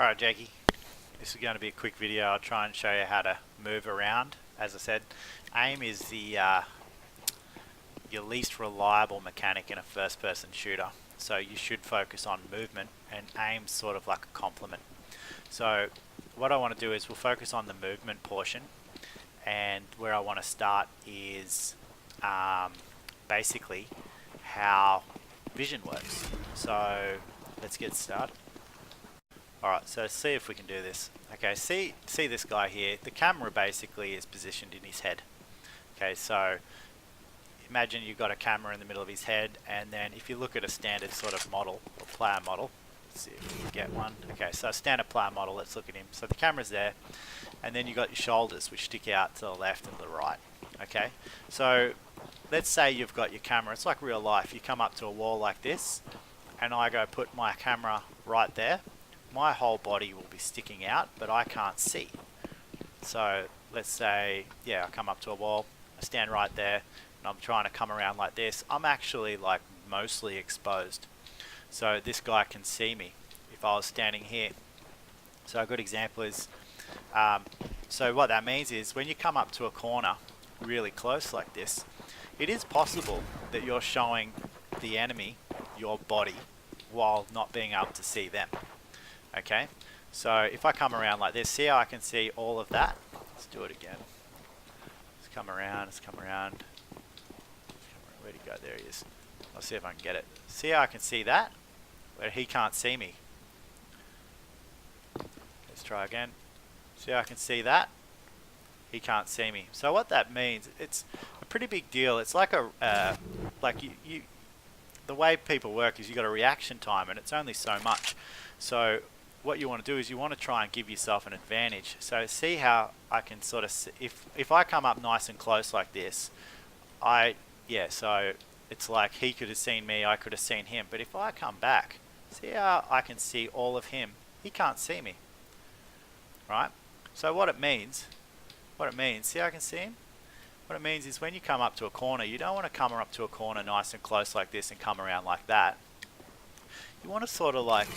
Alright Jakey, this is going to be a quick video. I'll try and show you how to move around. As I said, aim is the your least reliable mechanic in a first person shooter, so you should focus on movement, and aim's sort of like a complement. So what I want to do is we'll focus on the movement portion, and where I want to start is basically how vision works. So let's get started. Alright, so see if we can do this. Okay, see this guy here. The camera basically is positioned in his head. Okay, so imagine you've got a camera in the middle of his head, and then if you look at a standard sort of model, or player model, let's see if we can get one. Okay, so a standard player model, let's look at him. So the camera's there, and then you've got your shoulders, which stick out to the left and the right. Okay, so let's say you've got your camera, it's like real life. You come up to a wall like this, and I go put my camera right there. My whole body will be sticking out, but I can't see. So let's say, yeah, I come up to a wall, I stand right there, and I'm trying to come around like this. I'm actually like mostly exposed. So this guy can see me if I was standing here. So a good example is, so what that means is when you come up to a corner really close like this, it is possible that you're showing the enemy your body while not being able to see them. Okay, so if I come around like this, see how I can see all of that? Let's do it again. Let's come around, let's come around. Where'd he go? There he is. I'll see if I can get it. See how I can see that? Where he can't see me. Let's try again. See how I can see that? He can't see me. So what that means, it's a pretty big deal. It's like a, the way people work is you got a reaction time, and it's only so much. So what you want to do is you want to try and give yourself an advantage. So see how I can sort of, if I come up nice and close like this, so it's like he could have seen me, I could have seen him. But if I come back, see how I can see all of him? He can't see me, right? So what it means, see how I can see him? What it means is when you come up to a corner, you don't want to come up to a corner nice and close like this and come around like that. You want to sort of like,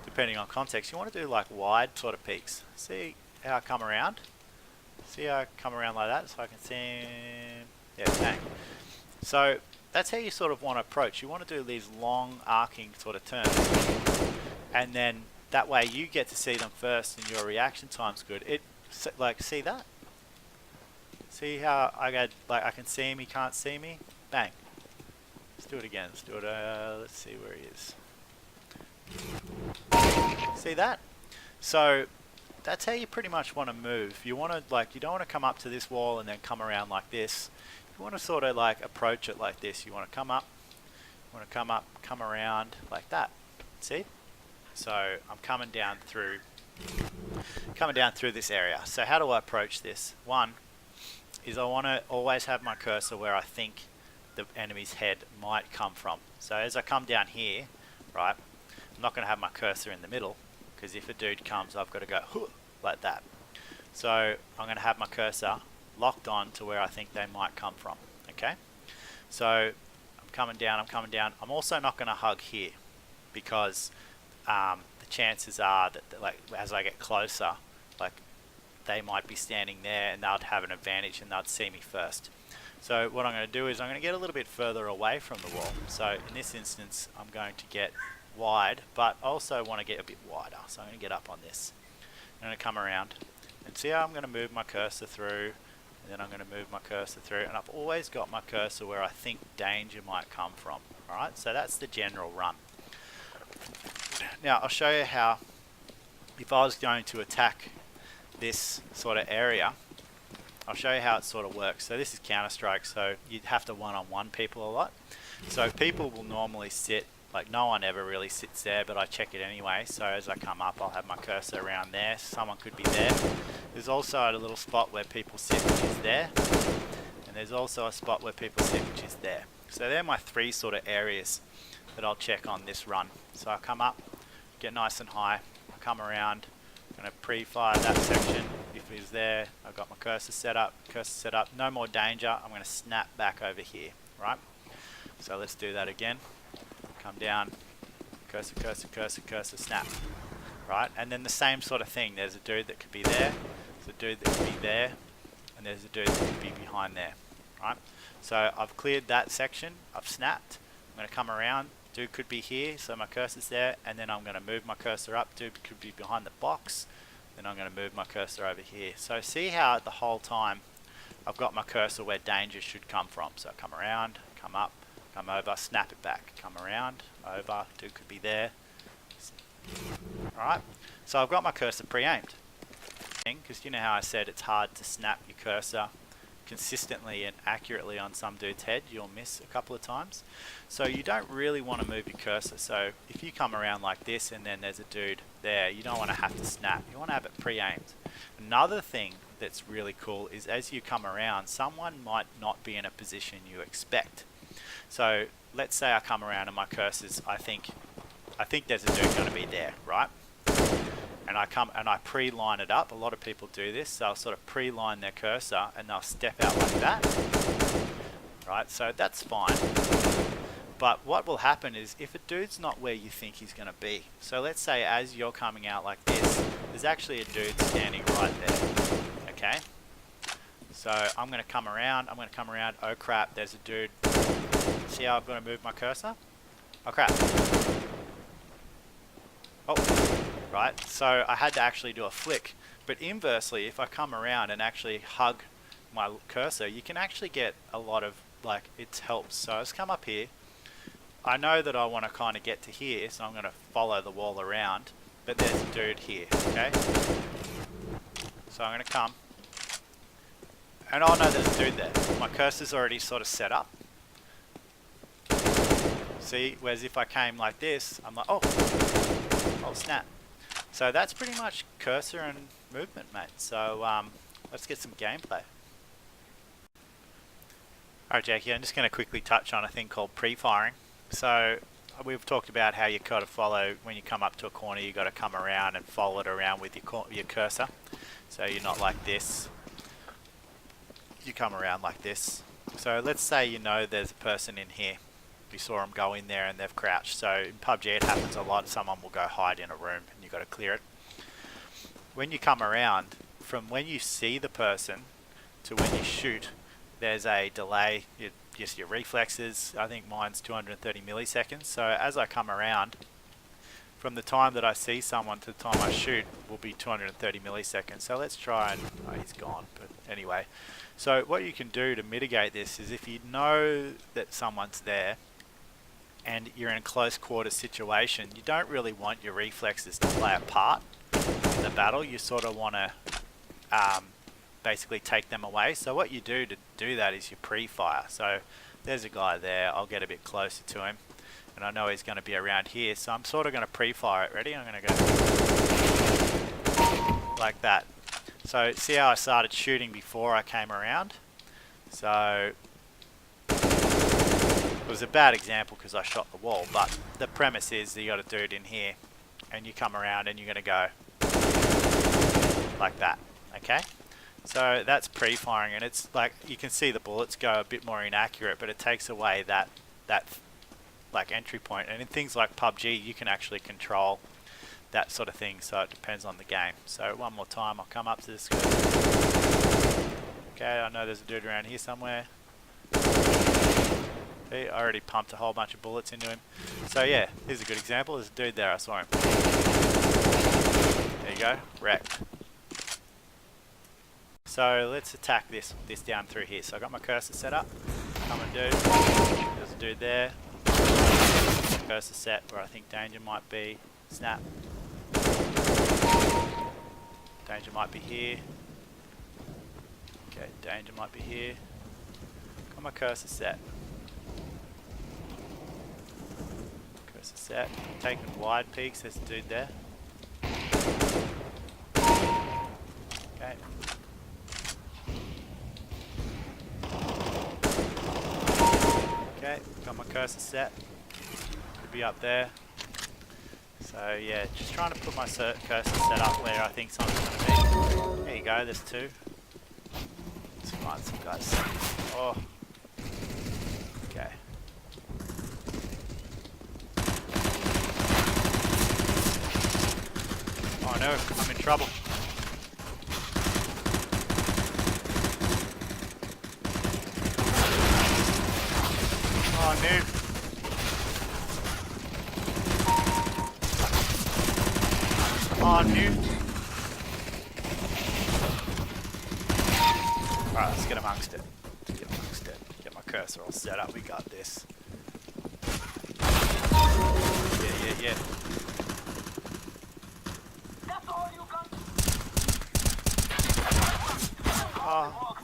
depending on context, you want to do like wide sort of peaks. See how I come around? See how I come around like that so I can see him? Yeah, bang. So that's how you sort of want to approach. You want to do these long arcing sort of turns, and then that way you get to see them first and your reaction time's good. See that? See how I got, like, I can see him, he can't see me? Bang. Let's do it again. Let's do it, let's see where he is. See that? So that's how you pretty much want to move. You want to, like, you don't want to come up to this wall and then come around like this. You want to sort of like approach it like this. You want to come up, come around like that. See? So I'm coming down through this area. So how do I approach this? One is I want to always have my cursor where I think the enemy's head might come from. So as I come down here, right, I'm not going to have my cursor in the middle, because if a dude comes, I've got to go like that. So I'm going to have my cursor locked on to where I think they might come from. Okay, so I'm coming down. I'm also not going to hug here, because the chances are that, like, as I get closer, like, they might be standing there and they'd have an advantage and they'd see me first. So what I'm going to do is I'm going to get a little bit further away from the wall. So in this instance, I'm going to get wide, but also want to get a bit wider. So I'm going to get up on this. I'm going to come around and see how I'm going to move my cursor through, and then I'm going to move my cursor through, and I've always got my cursor where I think danger might come from. Alright, so that's the general run. Now I'll show you how, if I was going to attack this sort of area, I'll show you how it sort of works. So this is Counter-Strike, so you'd have to one-on-one people a lot. So people will normally sit, like, no one ever really sits there, but I check it anyway. So as I come up, I'll have my cursor around there. Someone could be there. There's also a little spot where people sit, which is there. And there's also a spot where people sit, which is there. So they're my three sort of areas that I'll check on this run. So I come up, get nice and high, I come around, I'm going to pre-fire that section. If he's there, I've got my cursor set up, no more danger. I'm going to snap back over here, right? So let's do that again. Come down, cursor, snap. right? And then the same sort of thing. There's a dude that could be there, there's a dude that could be there, and there's a dude that could be behind there, right? So I've cleared that section, I've snapped, I'm going to come around, dude could be here, so my cursor's there, and then I'm going to move my cursor up, dude could be behind the box, then I'm going to move my cursor over here. So see how the whole time I've got my cursor where danger should come from. So I come around, come up, come over, snap it back, come around, over, dude could be there. Alright, so I've got my cursor pre-aimed. Because you know how I said it's hard to snap your cursor consistently and accurately on some dude's head, you'll miss a couple of times. So you don't really want to move your cursor. So if you come around like this and then there's a dude there, you don't want to have to snap, you want to have it pre-aimed. Another thing that's really cool is as you come around, someone might not be in a position you expect. So let's say I come around and my cursor's, I think there's a dude going to be there, right? And I come and I pre-line it up. A lot of people do this. They'll sort of pre-line their cursor and they'll step out like that, right? So that's fine. But what will happen is if a dude's not where you think he's going to be, so let's say as you're coming out like this, there's actually a dude standing right there, okay? So I'm going to come around, oh crap, there's a dude. See how I've got to move my cursor? Oh crap. Oh, right, so I had to actually do a flick. But inversely, if I come around and actually hug my cursor, you can actually get a lot of, like, it helps. So I just come up here. I know that I want to kind of get to here, so I'm going to follow the wall around. But there's a dude here, okay? So I'm going to come. And I'll know there's a dude there. My cursor's already sort of set up. See, whereas if I came like this, I'm like, oh snap. So that's pretty much cursor and movement, mate. So let's get some gameplay. Alright, Jackie, I'm just going to quickly touch on a thing called pre-firing. So we've talked about how you got to follow, when you come up to a corner, you got to come around and follow it around with your cursor. So you're not like this. You come around like this. So let's say you know there's a person in here. You saw them go in there and they've crouched. So in PUBG it happens a lot. Someone will go hide in a room and you've got to clear it. When you come around, from when you see the person to when you shoot, there's a delay. Just your reflexes. I think mine's 230 milliseconds. So as I come around, from the time that I see someone to the time I shoot will be 230 milliseconds. So let's try and, oh, he's gone, but anyway. So what you can do to mitigate this is if you know that someone's there and you're in a close quarters situation, you don't really want your reflexes to play a part in the battle. You sort of want to basically take them away. So what you do to do that is you pre-fire. So there's a guy there, I'll get a bit closer to him and I know he's going to be around here, so I'm sort of going to pre-fire it. Ready? I'm going to go like that. So see how I started shooting before I came around? So it was a bad example because I shot the wall, but the premise is that you got a dude in here and you come around and you're going to go like that, okay? So that's pre-firing and it's like you can see the bullets go a bit more inaccurate, but it takes away that like entry point. And in things like PUBG you can actually control that sort of thing, so it depends on the game. So one more time, I'll come up to this. Okay, I know there's a dude around here somewhere. See, I already pumped a whole bunch of bullets into him. So yeah, here's a good example. There's a dude there, I saw him. There you go, wrecked. So let's attack this down through here. So I got my cursor set up. Come and dude. There's a dude there. Cursor set where I think danger might be. Snap. Danger might be here. Okay, danger might be here. Got my cursor set. Cursor set. Taking wide peeks. There's a dude there. Okay. Okay, got my cursor set. Could be up there. So yeah, just trying to put my cursor set up where I think something's going to be. There you go, there's two. Let's find some guys. Oh. Okay. Oh no, I'm in trouble. Oh no. Oh no. Alright, let's get amongst it. Get amongst it. Get my cursor all set up. We got this. Yeah. Oh.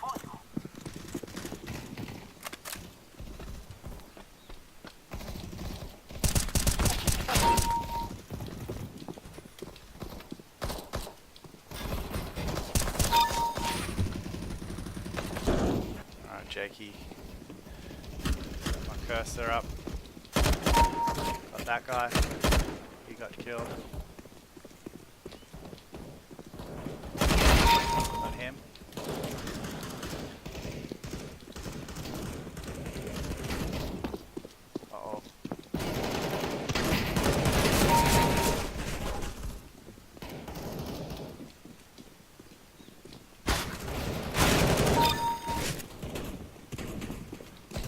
Alright, Jakey. Put my cursor up. Got that guy. He got killed. Got him. Uh-oh.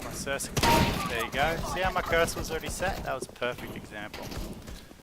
My cursor. There you go. See how my cursor was already set? That was a perfect example.